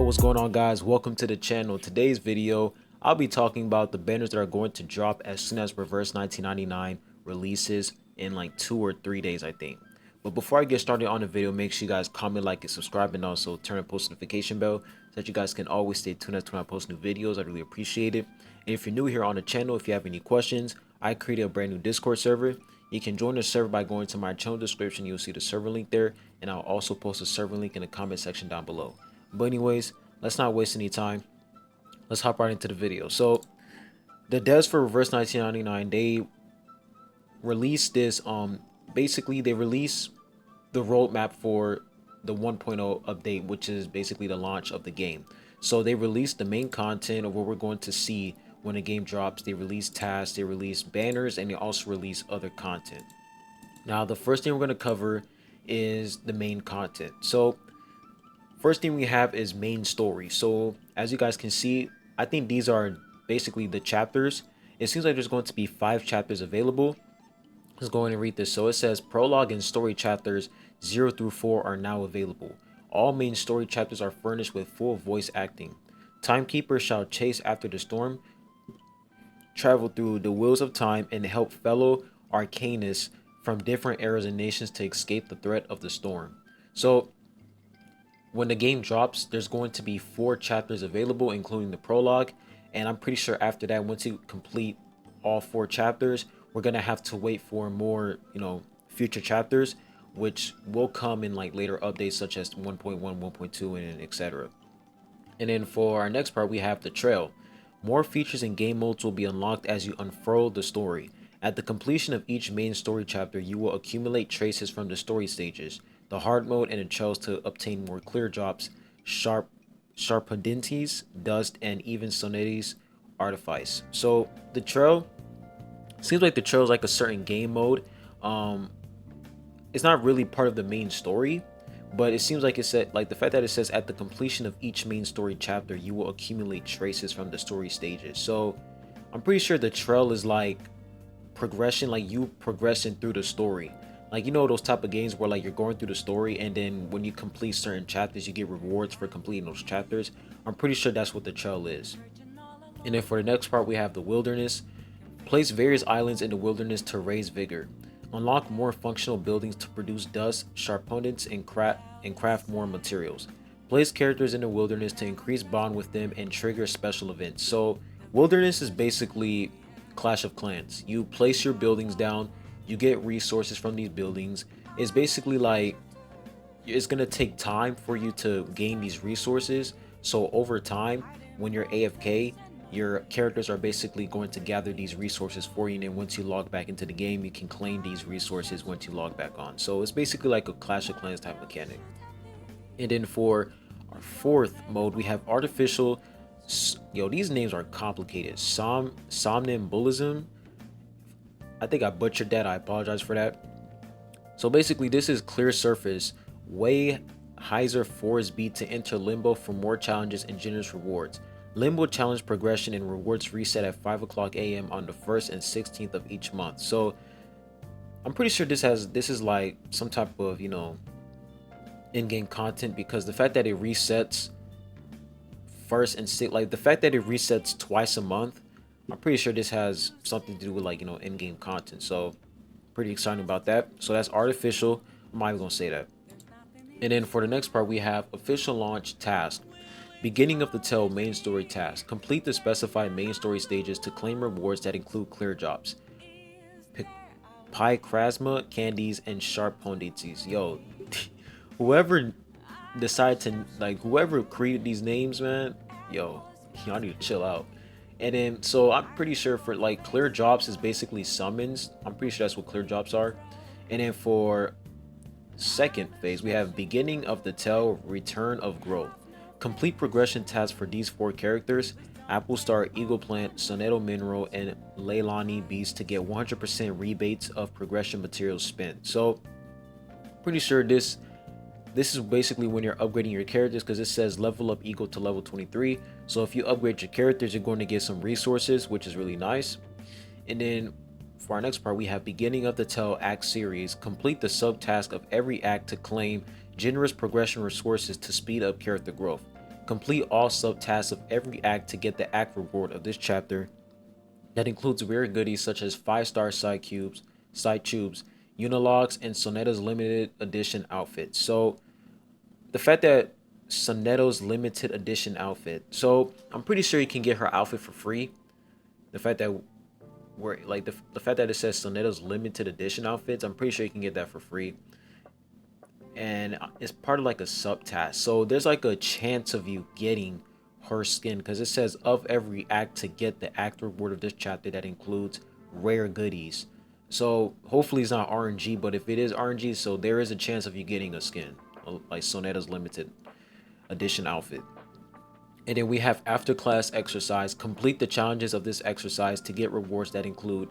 what's going on, guys? Welcome to the channel. Today's video, I'll be talking about the banners that are going to drop as soon as Reverse 1999 releases in like 2 or 3 days, I think. But before I get started on the video, make sure you guys comment, like, and subscribe, and also turn on post notification bell so that you guys can always stay tuned as when I post new videos. I really appreciate it. And if you're new here on the channel, if you have any questions, I created a brand new Discord server. You can join the server by going to my channel description. You'll see the server link there, and I'll also post a server link in the comment section down below. But anyways, let's not waste any time. Let's hop right into the video. So the devs for Reverse 1999, they released this basically they released the roadmap for the 1.0 update, which is basically the launch of the game. So they released the main content of what we're going to see when the game drops. They release tasks, they release banners, and they also release other content. Now the first thing we're going to cover is the main content. So first thing we have is main story. So as you guys can see, I think these are basically the chapters. It seems like there's going to be 5 chapters available. Let's go ahead and read this. So it says prologue and story chapters 0 through 4 are now available. All main story chapters are furnished with full voice acting. Timekeeper shall chase after the storm, travel through the wheels of time, and help fellow arcanists from different eras and nations to escape the threat of the storm. So when the game drops, there's going to be 4 chapters available, including the prologue. And I'm pretty sure after that, once you complete all 4 chapters, we're going to have to wait for more, future chapters, which will come in like later updates such as 1.1, 1.2, and etc. And then for our next part, we have the trail. More features and game modes will be unlocked as you unfurl the story. At the completion of each main story chapter, you will accumulate traces from the story stages, the hard mode, and the trails to obtain more clear drops, sharpodities, dust, and even soneti's artifice. So the trail seems like the trail is like a certain game mode. It's not really part of the main story, but it seems like it said, like the fact that it says at the completion of each main story chapter, you will accumulate traces from the story stages. So I'm pretty sure the trail is like progression, like you progressing through the story. Like, those type of games where like you're going through the story, and then when you complete certain chapters, you get rewards for completing those chapters. I'm pretty sure that's what the trail is. And then for the next part, we have the wilderness. Place various islands in the wilderness to raise vigor. Unlock more functional buildings to produce dust, sharpodities, and craft more materials. Place characters in the wilderness to increase bond with them and trigger special events. So wilderness is basically Clash of Clans. You place your buildings down, you get resources from these buildings. It's basically like it's gonna take time for you to gain these resources. So over time, when you're AFK, your characters are basically going to gather these resources for you, and then once you log back into the game, you can claim these resources once you log back on. So it's basically like a Clash of Clans type mechanic. And then for our fourth mode, we have artificial, these names are complicated, somnambulism. I think I butchered that, I apologize for that. So basically this is clear surface, way Heiser Forest Beat to enter Limbo for more challenges and generous rewards. Limbo challenge progression and rewards reset at 5 o'clock a.m. on the 1st and 16th of each month. So I'm pretty sure this is like some type of in-game content, because the fact that it resets first and sixth, like the fact that it resets twice a month, I'm pretty sure this has something to do with like in-game content. So pretty exciting about that. So that's artificial. I'm not even gonna say that. And then for the next part, we have official launch task. Beginning of the tale main story task. Complete the specified main story stages to claim rewards that include clear drops, Pykrasma candies, and sharpodities. Yo, whoever decided to whoever created these names, man, y'all need to chill out. And then so I'm pretty sure for like clear drops is basically summons. I'm pretty sure that's what clear drops are. And then for second phase, we have beginning of the tale, return of growth. Complete progression tasks for these 4 characters: Apple Star, Eagle Plant, Soneto Mineral, and Leilani Beast to get 100% rebates of progression materials spent. So pretty sure this is basically when you're upgrading your characters, because it says level up equal to level 23. So if you upgrade your characters, you're going to get some resources, which is really nice. And then for our next part, we have beginning of the tale act series. Complete the subtask of every act to claim generous progression resources to speed up character growth. Complete all subtasks of every act to get the act reward of this chapter. That includes rare goodies such as 5-star side tubes, Unilogs, and Soneta's limited edition outfit. So the fact that Soneta's limited edition outfit, so I'm pretty sure you can get her outfit for free. The fact that we're like the fact that it says Soneta's limited edition outfits, I'm pretty sure you can get that for free. And it's part of like a subtask. So there's like a chance of you getting her skin because it says of every act to get the act reward of this chapter that includes rare goodies. So hopefully it's not RNG, but if it is RNG, so there is a chance of you getting a skin like Soneta's limited edition outfit. And then we have after class exercise. Complete the challenges of this exercise to get rewards that include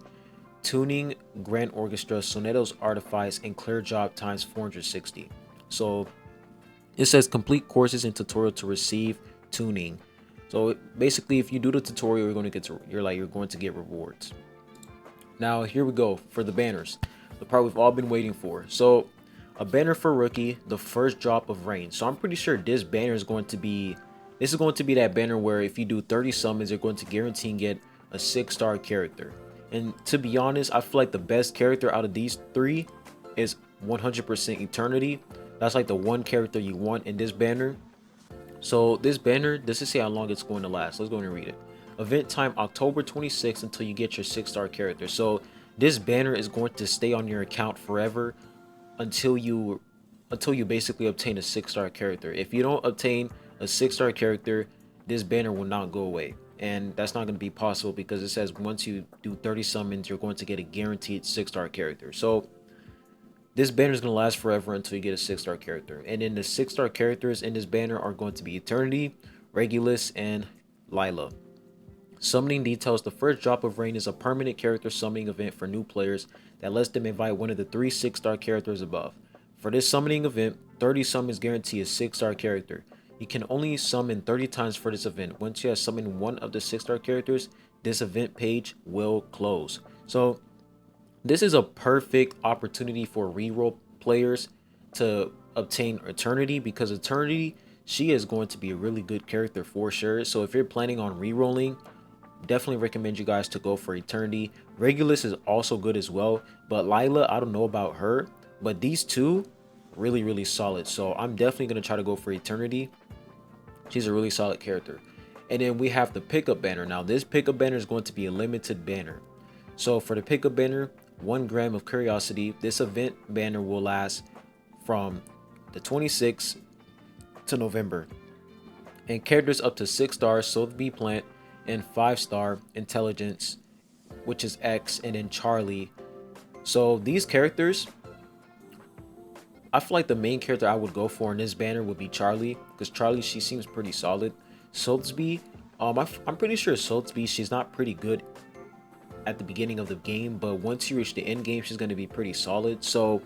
tuning, Grand Orchestra, Soneta's Artifice, and Clear Job times 460. So it says complete courses and tutorial to receive tuning. So basically, if you do the tutorial, you're going to get rewards. Now here we go for the banners, the part we've all been waiting for. So a banner for rookie, the first drop of rain. So I'm pretty sure this banner is going to be that banner where if you do 30 summons, you're going to guarantee and get a 6-star character. And to be honest, I feel like the best character out of these three is 100% Eternity. That's like the one character you want in this banner. So this banner, this is say how long it's going to last. Let's go and read it. Event time October 26th until you get your 6-star character. So this banner is going to stay on your account forever until you basically obtain a 6-star character. If you don't obtain a 6-star character, this banner will not go away. And that's not going to be possible because it says once you do 30 summons, you're going to get a guaranteed 6-star character. So this banner is going to last forever until you get a 6-star character. And then the 6-star characters in this banner are going to be Eternity, Regulus, and Lila. Summoning details. The first drop of rain is a permanent character summoning event for new players that lets them invite one of the 3 6-star characters above. For this summoning event, 30 summons guarantee a 6-star character. You can only summon 30 times for this event. Once you have summoned one of the 6-star characters, this event page will close. So this is a perfect opportunity for reroll players to obtain Eternity because Eternity, she is going to be a really good character for sure. So if you're planning on rerolling, definitely recommend you guys to go for Eternity. Regulus is also good as well, but Lila, I don't know about her, but these two really solid. So I'm definitely going to try to go for Eternity. She's a really solid character. And then we have the pickup banner. Now this pickup banner is going to be a limited banner. So for the pickup banner, 1 gram of curiosity. This event banner will last from the 26th to November. And characters up to 6 stars, Sotheby Plant, and 5-star intelligence, which is X, and then Charlie. So these characters, I feel like the main character I would go for in this banner would be Charlie, because Charlie, she seems pretty solid. Sotheby, I'm pretty sure Sotheby, she's not pretty good at the beginning of the game, but once you reach the end game, she's going to be pretty solid. So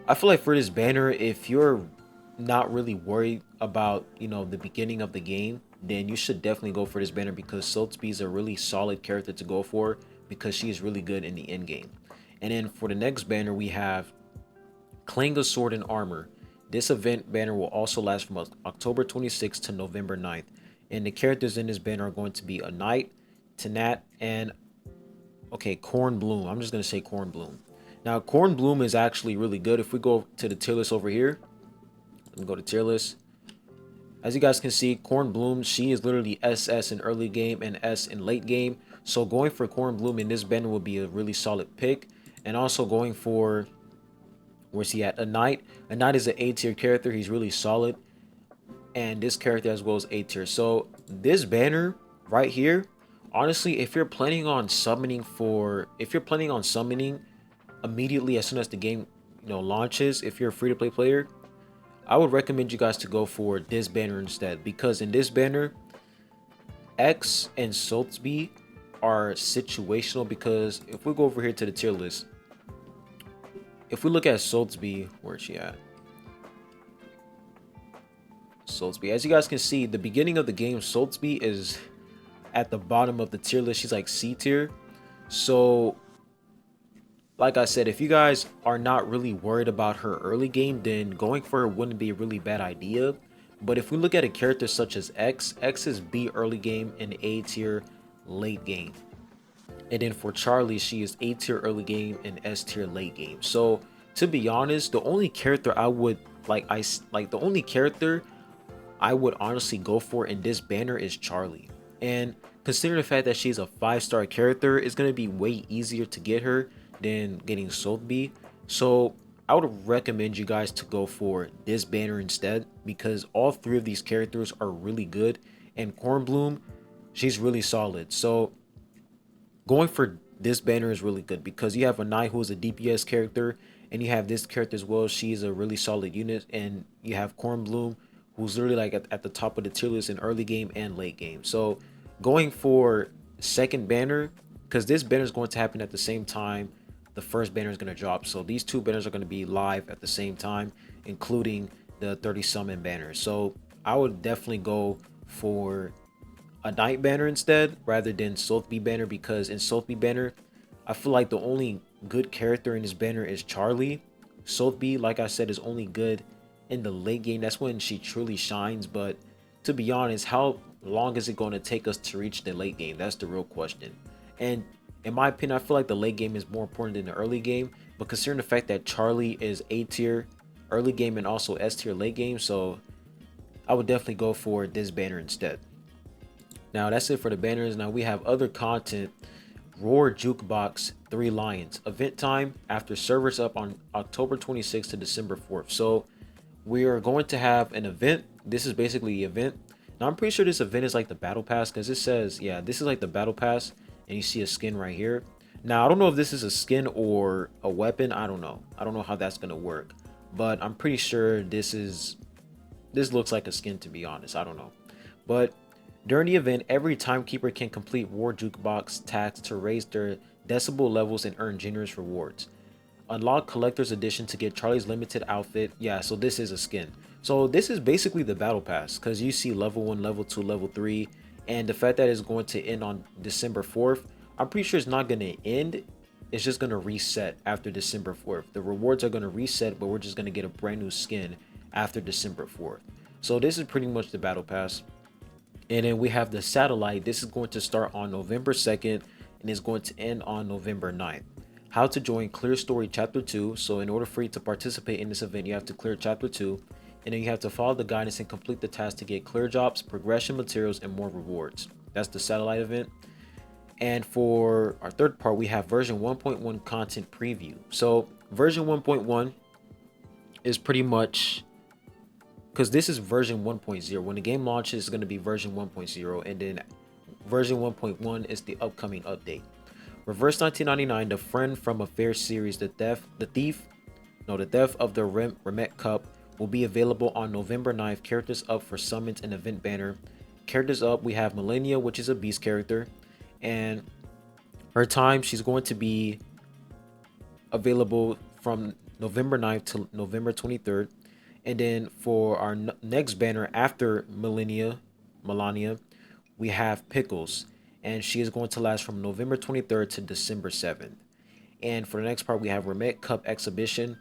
I feel like for this banner, if you're not really worried about, the beginning of the game, then you should definitely go for this banner because Sotheby is a really solid character to go for because she is really good in the end game. And then for the next banner, we have Clang of Sword and Armor. This event banner will also last from October 26th to November 9th. And the characters in this banner are going to be a Knight, Tanat, and Cornbloom. I'm just going to say Cornbloom. Now, Cornbloom is actually really good. If we go to the tier list over here, let me go to tier list. As you guys can see, Cornbloom, she is literally SS in early game and S in late game. So going for Cornbloom in this banner would be a really solid pick. And also going for, where's he at? A Knight. A Knight is an A tier character. He's really solid. And this character as well as A tier. So this banner right here, honestly, if you're planning on summoning immediately as soon as the game launches, if you're a free-to-play player, I would recommend you guys to go for this banner instead, because in this banner, X and Sotheby are situational. Because if we go over here to the tier list, if we look at Sotheby, where's she at? Sotheby, as you guys can see, the beginning of the game, Sotheby is at the bottom of the tier list. She's like C tier. So like I said, if you guys are not really worried about her early game, then going for her wouldn't be a really bad idea. But if we look at a character such as X, X is B early game and A tier late game. And then for Charlie, she is A tier early game and S tier late game. So to be honest, the only character I would the only character I would honestly go for in this banner is Charlie. And considering the fact that she's a 5-star character, it's gonna be way easier to get her than getting Sotheby. So I would recommend you guys to go for this banner instead, because all three of these characters are really good, and Cornbloom, she's really solid. So going for this banner is really good because you have a Knight who is a DPS character, and you have this character as well. She's a really solid unit, and you have Cornbloom, who's literally like at the top of the tier list in early game and late game. So going for second banner, because this banner is going to happen at the same time the first banner is going to drop. So these two banners are going to be live at the same time, including the 30 summon banner. So I would definitely go for a Knight banner instead rather than Sotheby banner, because in Sotheby banner, I feel like the only good character in this banner is Charlie. Sotheby, like I said, is only good in the late game. That's when she truly shines. But to be honest, how long is it going to take us to reach the late game? That's the real question. And in my opinion, I feel like the late game is more important than the early game. But considering the fact that Charlie is A tier early game and also S tier late game, so I would definitely go for this banner instead. Now that's it for the banners. Now we have other content. Roar Jukebox 3 Lions. Event time after servers up on October 26th to December 4th. So we are going to have an event. This is basically the event. Now I'm pretty sure this event is like the battle pass, because it says, yeah, this is like the battle pass, and you see a skin right here. Now I don't know if this is a skin or a weapon. I don't know. I don't know how that's gonna work, but I'm pretty sure this looks like a skin, to be honest. I don't know. But during the event, every timekeeper can complete War Jukebox tasks to raise their decibel levels and earn generous rewards. Unlock Collector's Edition to get Charlie's limited outfit. Yeah, so this is a skin. So this is basically the battle pass, because you see level 1, level 2, level 3, and the fact that it's going to end on December 4th, I'm pretty sure it's not going to end. It's just going to reset after December 4th. The rewards are going to reset, but we're just going to get a brand new skin after December 4th. So this is pretty much the battle pass. And then we have the satellite. This is going to start on November 2nd and is going to end on November 9th. How to join Clear Story Chapter 2. So in order for you to participate in this event, you have to clear Chapter 2. And then you have to follow the guidance and complete the task to get clear drops, progression materials, and more rewards. That's the satellite event. And for our third part, we have version 1.1 content preview. So version 1.1 is pretty much, because this is version 1.0. When the game launches, it's going to be version 1.0, and then version 1.1 is the upcoming update. Reverse 1999, the friend from a fair series, the death of the Remet Cup will be available on November 9th. Characters up for summons and event banner. Characters up, we have Millennia, which is a beast character, and her time, she's going to be available from November 9th to November 23rd. And then for our next banner after Melania, we have Pickles, and she is going to last from November 23rd to December 7th. And for the next part, we have Remet Cup Exhibition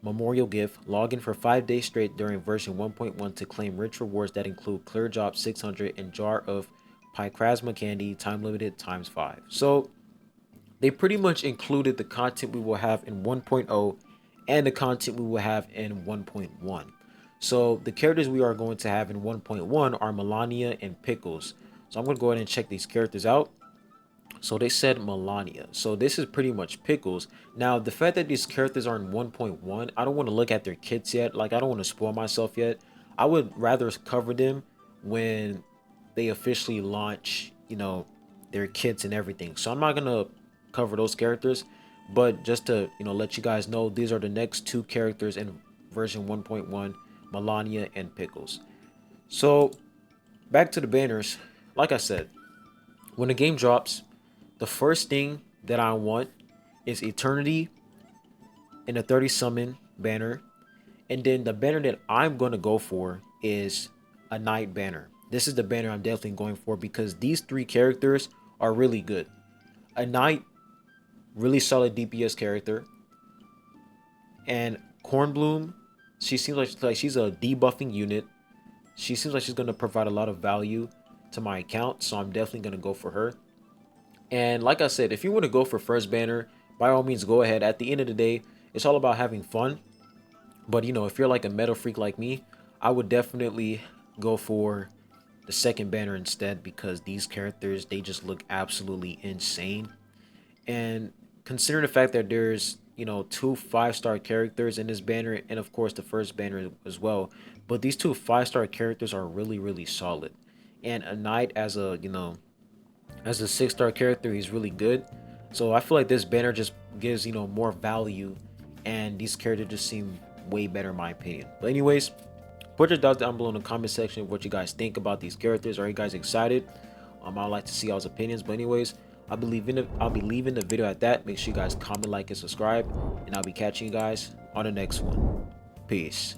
Memorial Gift. Log in for 5 days straight during version 1.1 to claim rich rewards that include Clear Drop 600 and Jar of Pykrasma Candy, time limited ×5. So they pretty much included the content we will have in 1.0 and the content we will have in 1.1. So the characters we are going to have in 1.1 are Melania and Pickles. So I'm going to go ahead and check these characters out. So they said Melania. So this is pretty much Pickles. Now, the fact that these characters are in 1.1, I don't want to look at their kits yet. Like, I don't want to spoil myself yet. I would rather cover them when they officially launch, their kits and everything. So I'm not going to cover those characters. But just to, let you guys know, these are the next two characters in version 1.1, Melania and Pickles. So back to the banners. Like I said, when the game drops, the first thing that I want is Eternity in a 30 summon banner. And then the banner that I'm going to go for is a Knight banner. This is the banner I'm definitely going for because these three characters are really good. A Knight, really solid DPS character. And Cornbloom, she seems like she's a debuffing unit. She seems like she's going to provide a lot of value to my account, so I'm definitely going to go for her. And like I said, if you want to go for first banner, by all means go ahead. At the end of the day, it's all about having fun. But you know, if you're like a meta freak like me, I would definitely go for the second banner instead, because these characters, they just look absolutely insane. And considering the fact that there's, you know, two 5-star characters in this banner, and of course the first banner as well, but these two 5-star characters are really, really solid. And a knight as a, you know, as a 6-star character, he's really good. So I feel like this banner just gives, you know, more value, and these characters just seem way better in my opinion. But anyways, put your thoughts down below in the comment section of what you guys think about these characters. Are you guys excited? I'd like to see y'all's opinions. But anyways, I'll be leaving the video at that. Make sure you guys comment, like, and subscribe, and I'll be catching you guys on the next one. Peace.